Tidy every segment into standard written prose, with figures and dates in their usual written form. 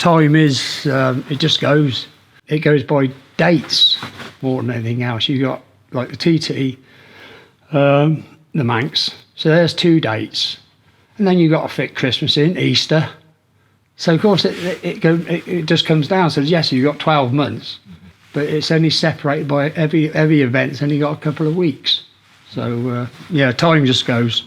time is, it just goes. It goes by dates more than anything else. You've got like the TT, the Manx. So there's 2 dates. And then you've got to fit Christmas in, Easter. So of course it just comes down. So yes, you've got 12 months, but it's only separated by every event's only got a couple of weeks. So yeah, time just goes.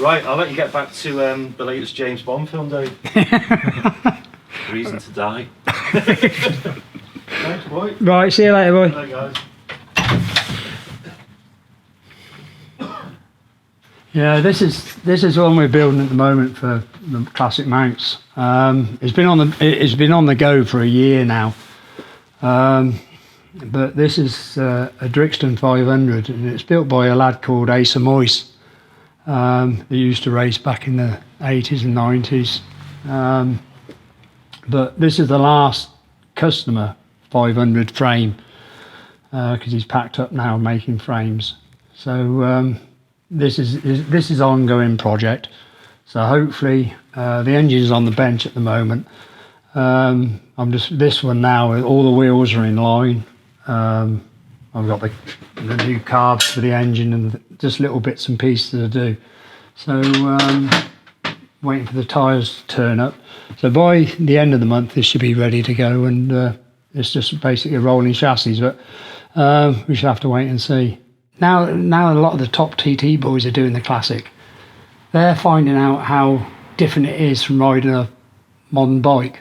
Right, I'll let you get back to the latest James Bond film, Dave. Reason to Die. Thanks, boy. Right, see you later, boy. Bye, guys. Yeah, this is one we're building at the moment for the classic Manx. It's been on the go for a year now. But this is a Drixton 500, and it's built by a lad called Asa Moyse. They used to race back in the 80s and 90s. But this is the last customer 500 frame, because he's packed up now making frames. So this is ongoing project. So hopefully the engine's on the bench at the moment. I'm just this one now. All the wheels are in line. I've got the new carbs for the engine and just little bits and pieces to do. So waiting for the tyres to turn up. So by the end of the month this should be ready to go, and it's just basically a rolling chassis, but we should have to wait and see. Now a lot of the top TT boys are doing the classic. They're finding out how different it is from riding a modern bike.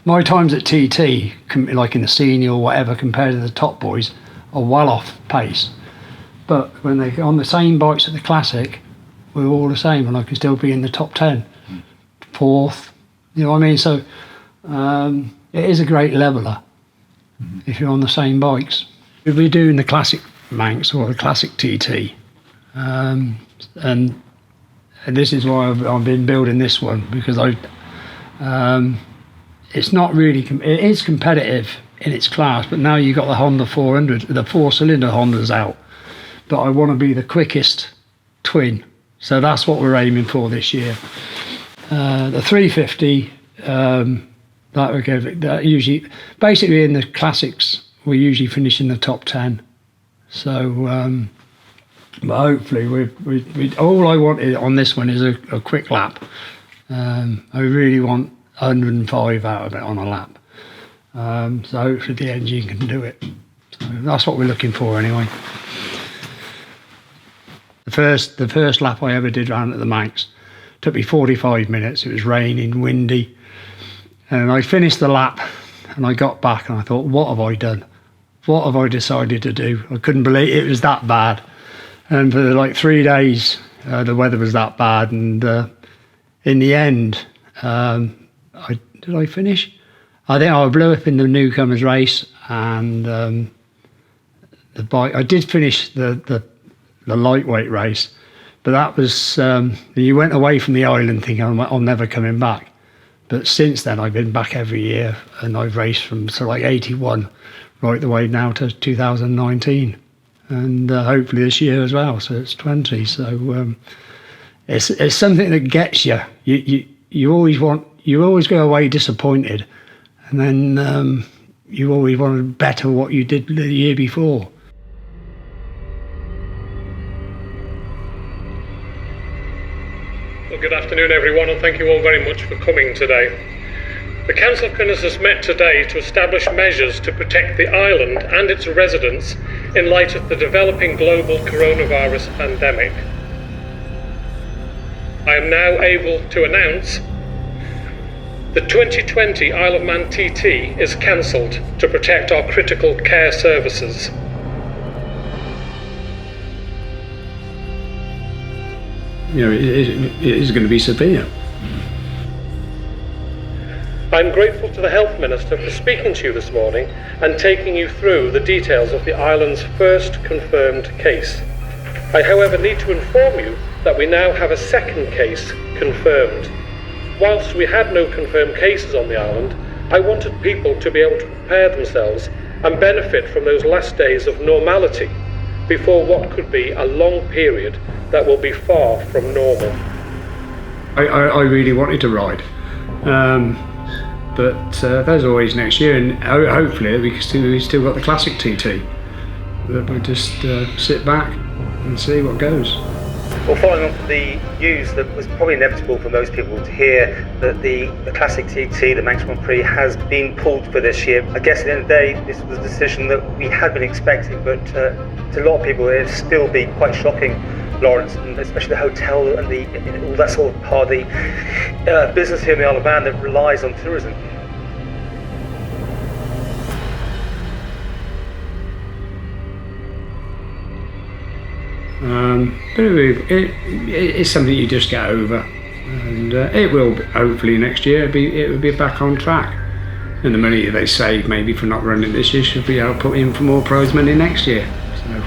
My times at TT, like in the senior or whatever, compared to the top boys, are well off pace. But when they're on the same bikes at the classic, we're all the same, and I can still be in the top 10, 4th. You know what I mean? So it is a great leveler if you're on the same bikes. If we're doing the classic Manx or the classic TT, and this is why I've been building this one, because it's not really, it is competitive in its class, but now you've got the Honda 400, the 4-cylinder Hondas out, but I want to be the quickest twin, so that's what we're aiming for this year. The 350, that usually, basically in the classics, we usually finish in the top 10. So, but hopefully, we all I want on this one is a quick lap. I really want 105 out of it on a lap. So hopefully the engine can do it. So that's what we're looking for anyway. The first lap I ever did round at the Manx took me 45 minutes. It was raining, windy, and I finished the lap and I got back and I thought, what have I done? What have I decided to do? I couldn't believe it was that bad. And for like 3 days, the weather was that bad. And in the end, did I finish? I think I blew up in the newcomers race, and the bike. I did finish the lightweight race, but that was you went away from the island thinking I'm never coming back. But since then, I've been back every year, and I've raced from like 81 right the way now to 2019, and hopefully this year as well. So it's 20. So it's something that gets you. You always go away disappointed, and then you always want to better what you did the year before. Well, good afternoon everyone, and thank you all very much for coming today. The Council of Governors has met today to establish measures to protect the island and its residents in light of the developing global coronavirus pandemic. I am now able to announce the 2020 Isle of Man TT is cancelled to protect our critical care services. it is going to be severe. I'm grateful to the Health Minister for speaking to you this morning and taking you through the details of the island's first confirmed case. I, however, need to inform you that we now have a second case confirmed. Whilst we had no confirmed cases on the island, I wanted people to be able to prepare themselves and benefit from those last days of normality before what could be a long period that will be far from normal. I really wanted to ride, but there's always next year, and hopefully we still got the classic TT. But we'll just sit back and see what goes. Well, following on from the news that was probably inevitable for most people to hear, that the classic TT, the Manx Grand Prix, has been pulled for this year. I guess at the end of the day, this was a decision that we had been expecting, but to a lot of people it'll still be quite shocking, Lawrence, and especially the hotel and all that sort of part of the business here in the Isle of Man that relies on tourism. But it's something you just get over, and it will hopefully next year it will be back on track, and the money they save maybe for not running this year should be put in for more prize money next year, so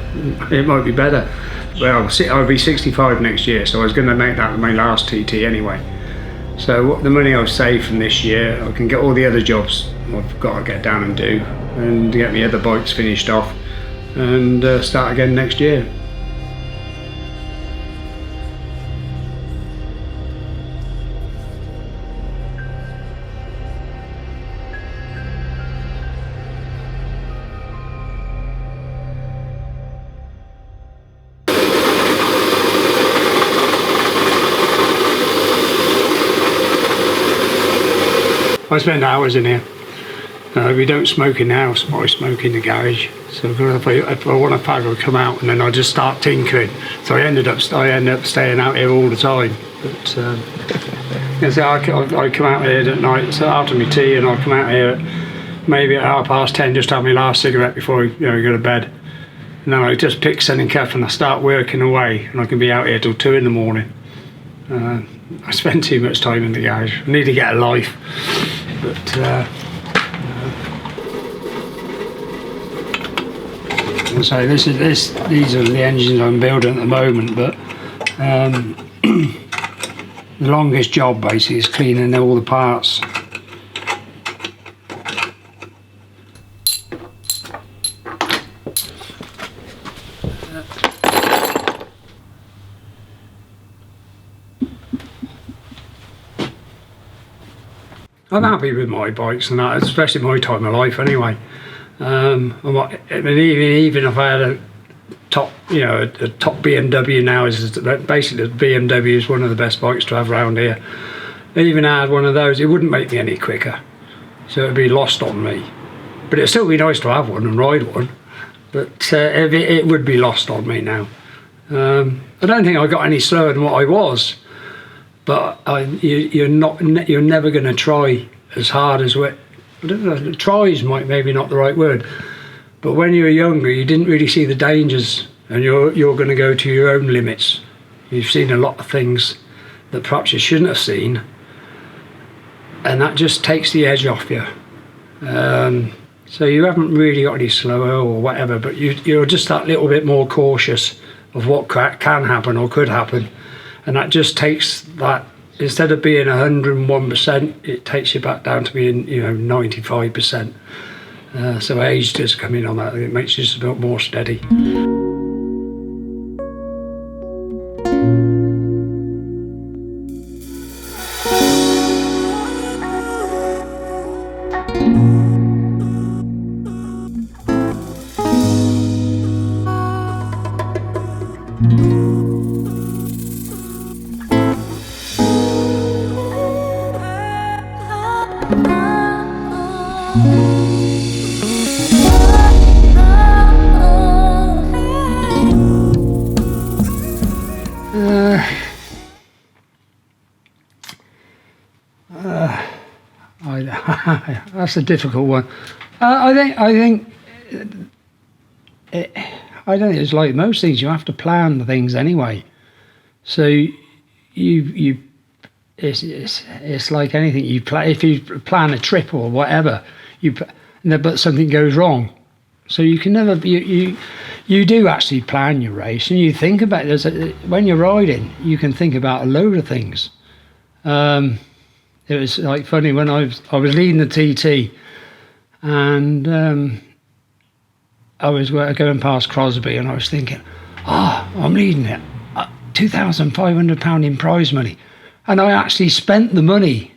it might be better. Well, I'll be 65 next year, so I was going to make that my last TT anyway, so what the money I've saved from this year I can get all the other jobs I've got to get down and do, and get my other bikes finished off, and start again next year. I spend hours in here. We don't smoke in the house, but I smoke in the garage. So if I want a fag, I come out and then I just start tinkering. So I end up staying out here all the time. But so I come out here at night, so after my tea, and I come out here maybe at 10:30, just have my last cigarette before I go to bed. And then I just pick Sen and Kef and I start working away, and I can be out here till 2 in the morning. I spend too much time in the garage. I need to get a life. But so these are the engines I'm building at the moment, but the longest job basically is cleaning all the parts. I'm happy with my bikes and that, especially my time of life anyway. Even if I had a top BMW now, basically the BMW is one of the best bikes to have around here. Even I had one of those, it wouldn't make me any quicker, so it'd be lost on me. But it'd still be nice to have one and ride one, but it would be lost on me now. I don't think I got any slower than what I was. But you're never going to try as hard as what. I don't know, tries maybe not the right word. But when you were younger, you didn't really see the dangers, and you're going to go to your own limits. You've seen a lot of things that perhaps you shouldn't have seen, and that just takes the edge off you. So you haven't really got any slower or whatever, but you're just that little bit more cautious of what can happen or could happen. And that just takes that, instead of being 101%, it takes you back down to being 95%. So age does come in on that. It makes you just a bit more steady. That's a difficult one. I think it's like most things. You have to plan the things anyway. So it's like anything you play. If you plan a trip or whatever, but something goes wrong, so you can never you do actually plan your race, and you think about when you're riding, you can think about a load of things. It was like funny when I was leading the TT, and I was going past Crosby, and I was thinking, I'm leading it, £2,500 in prize money. And I actually spent the money.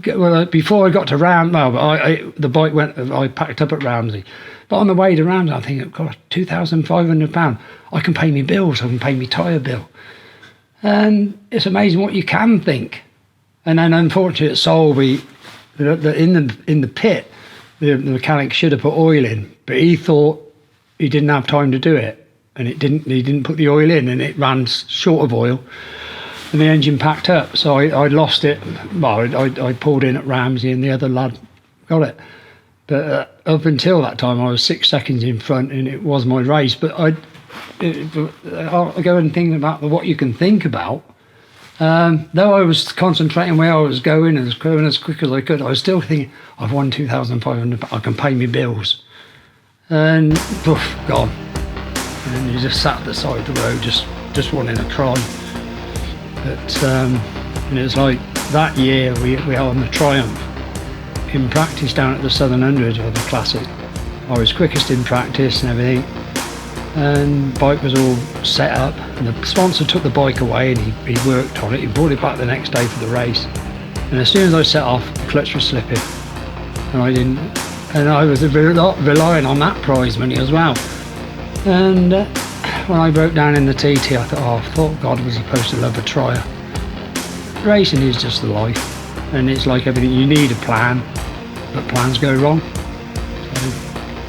Well, before I got to the bike I packed up at Ramsey. But on the way to Ramsey, I'm thinking, God, £2,500. I can pay me bills, I can pay me tyre bill. And it's amazing what you can think. And then unfortunately at Solby, in the pit, the mechanic should have put oil in, but he thought he didn't have time to do it. And he didn't put the oil in, and it ran short of oil. And the engine packed up, so I lost it. Well, I pulled in at Ramsey, and the other lad got it. But up until that time, I was 6 seconds in front, and it was my race. But I go and think about what you can think about. Though I was concentrating where I was going and going as quick as I could, I was still thinking, I've won £2,500, I can pay me bills. And poof, gone. And you just sat at the side of the road, just wanting to cry. But and it's like that year we won the Triumph in practice down at the Southern 100 of the Classic. I was quickest in practice and everything, and the bike was all set up, and the sponsor took the bike away, and he worked on it. He brought it back the next day for the race, and as soon as I set off, the clutch was slipping, and I was relying on that prize money as well. And when I broke down in the TT, I thought God was supposed to love a trial. Racing is just the life, and it's like everything. You need a plan, but plans go wrong. So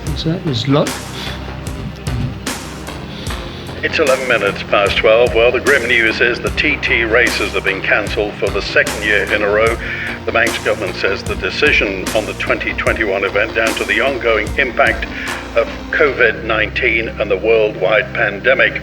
that's it. There's luck. It's 11 minutes past 12. Well, the grim news is the TT races have been cancelled for the second year in a row. The Manx government says the decision on the 2021 event down to the ongoing impact of COVID-19 and the worldwide pandemic.